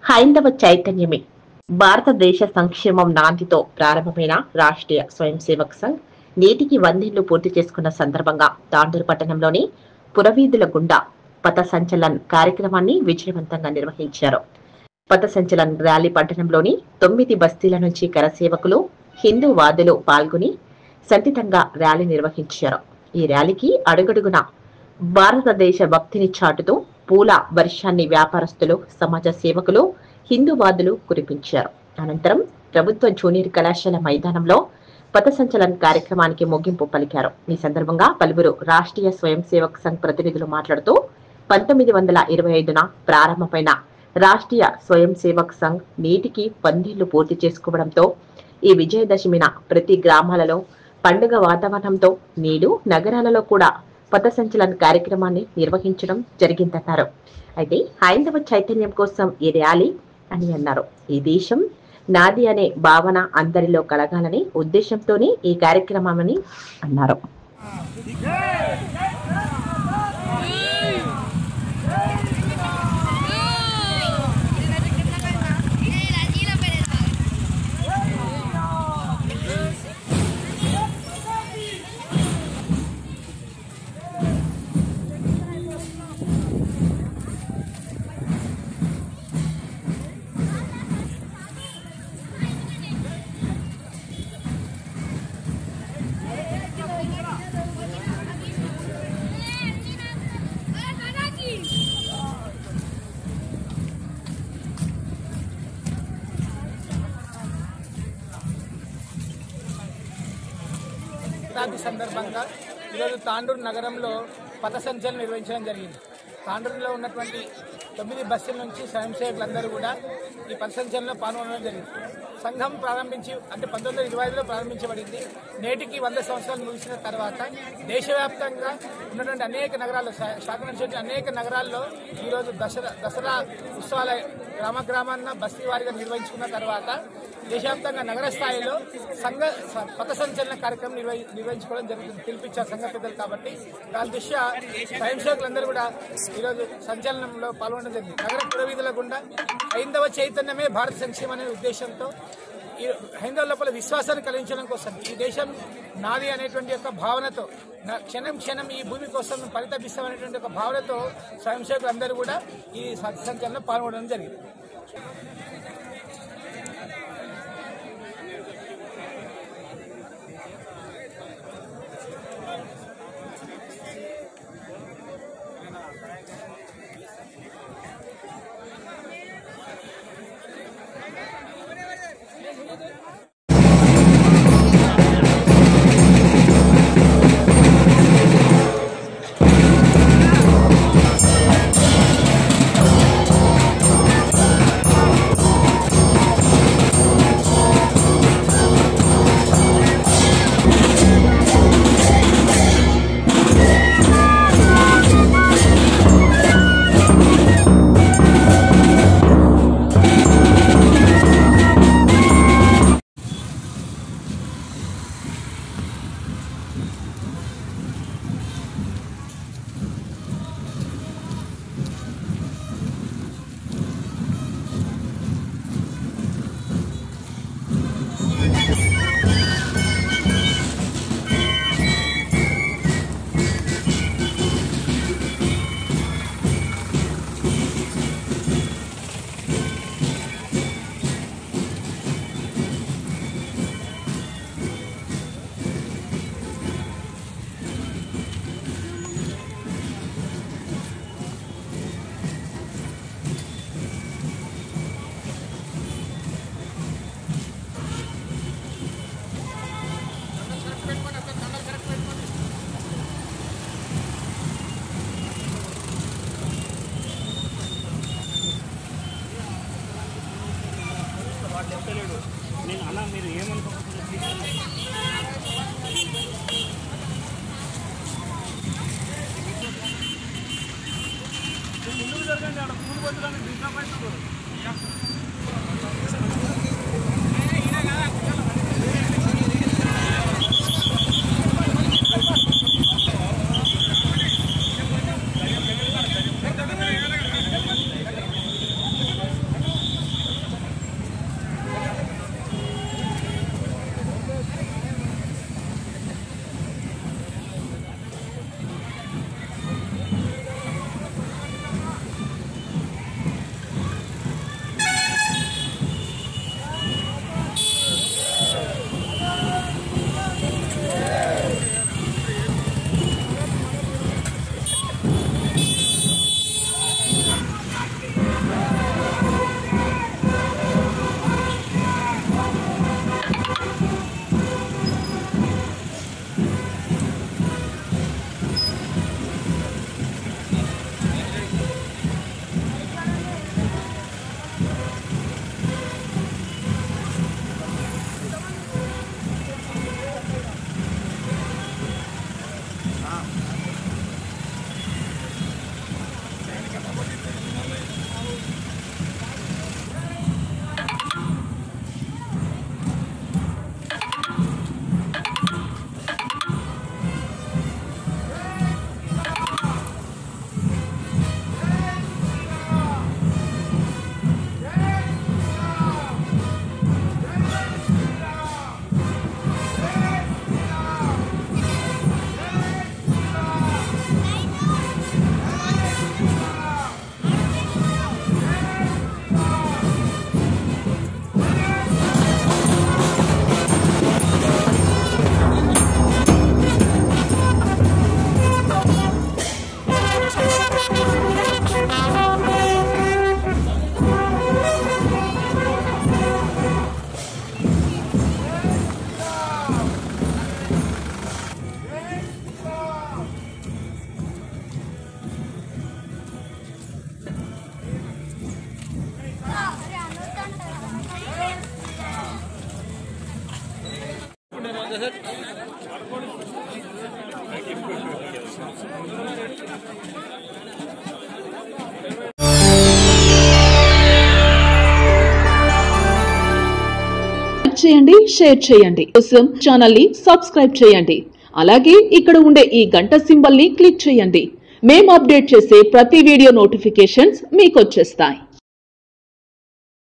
హైందవ చైతన్యమే భారతదేశ సంక్షేమం నాందితో ప్రారంభమైన రాష్ట్రీయ స్వయం సేవక్ సంఘ్ నేటికి 100 ఏళ్లు పూర్తి చేసుకున్న సందర్భంగా తాండూరు పట్టణంలోని పురవీధుల గుండా పథ సంచలన్ కార్యక్రమాన్ని విజయవంతంగా నిర్వహించారు. పథ సంచలన్ ర్యాలీ పట్టణంలోని 9 బస్తీల నుంచి కరసేవకులు, హిందూవాదులు పాల్గొని సంతితంగా ర్యాలీ నిర్వహించారు. ఈ ర్యాలీకి అడుగడుగున భారతదేశ భక్తిని చాటుతూ పూల వర్షాన్ని వ్యాపారస్తులు, సమాజ సేవకులు, హిందూవాదులు కురిపించారు. అనంతరం ప్రభుత్వ జూనియర్ కళాశాల మైదానంలో పథ సంచలన్ కార్యక్రమానికి ముగింపు పలికారు. ఈ సందర్భంగా పలువురు రాష్ట్రీయ స్వయం సేవక్ సంఘ్ ప్రతినిధులు మాట్లాడుతూ 1925న ప్రారంభమైన రాష్ట్రీయ స్వయం సేవక్ సంఘ్ నేటికి 100 ఏళ్లు పూర్తి చేసుకోవడంతో ఈ విజయదశమిన ప్రతి గ్రామాలలో పండుగ వాతావరణంతో నేడు నగరాలలో కూడా పథ సంచలన్ కార్యక్రమాన్ని నిర్వహించడం జరిగిందన్నారు. అయితే హైందవ చైతన్యం కోసం ఈ ర్యాలీ అని అన్నారు. ఈ దేశం నాది అనే భావన అందరిలో కలగాలని ఉద్దేశంతోనే ఈ కార్యక్రమమని అన్నారు. సందర్భంగా ఈరోజు తాండూరు నగరంలో పథ సంచలనం నిర్వహించడం జరిగింది. తాండూరులో ఉన్నటువంటి 9 బస్సుల నుంచి స్వయం సేవకులందరూ కూడా ఈ పథ సంచలనంలో పాల్గొనడం జరిగింది. సంఘం ప్రారంభించి అంటే 1925లో ప్రారంభించబడింది. నేటికి 100 సంవత్సరాలు ముగిసిన తర్వాత దేశవ్యాప్తంగా ఉన్నటువంటి అనేక నగరాల్లో శాఖ నుంచి అనేక నగరాల్లో ఈరోజు దసరా ఉత్సవాల గ్రామాన్న బస్తీ వారిగా నిర్వహించుకున్న తర్వాత దేశవ్యాప్తంగా నగర స్థాయిలో సంఘ పథ సంచలన కార్యక్రమం నిర్వహించుకోవడం జరుగుతుంది. పిలిపించారు సంఘ పెద్దలు. కాబట్టి దాని దృష్ట్యా స్వయం సేవకులందరూ కూడా ఈరోజు సంచలనంలో పాల్గొనడం జరిగింది. నగర పురవీధుల గుండా హైందవ చైతన్యమే భారత సంక్షేమం అనే ఉద్దేశంతో ఈ హైందవ లోపల విశ్వాసాన్ని కలిగించడం కోసం, ఈ దేశం నాది అనేటువంటి ఒక భావనతో, క్షణం క్షణం ఈ భూమి కోసం పరితపిస్తామనేటువంటి ఒక భావనతో స్వయం సేవకులందరూ కూడా ఈ సంచలనంలో పాల్గొనడం జరిగింది. నేను అన్న మీరు ఏమనుకోవచ్చు ముందుకు జరగండి. అక్కడ పూలు కొట్టడానికి డిస్టర్బ్ అవుతుంది. చేయండి, షేర్ చేయండి. కోసం ఛానల్ ని సబ్స్క్రైబ్ చేయండి. అలాగే ఇక్కడ ఉండే ఈ గంట సింబల్ ని క్లిక్ చేయండి. మేము అప్డేట్ చేసే ప్రతి వీడియో నోటిఫికేషన్స్ మీకు వచ్చేస్తాయి.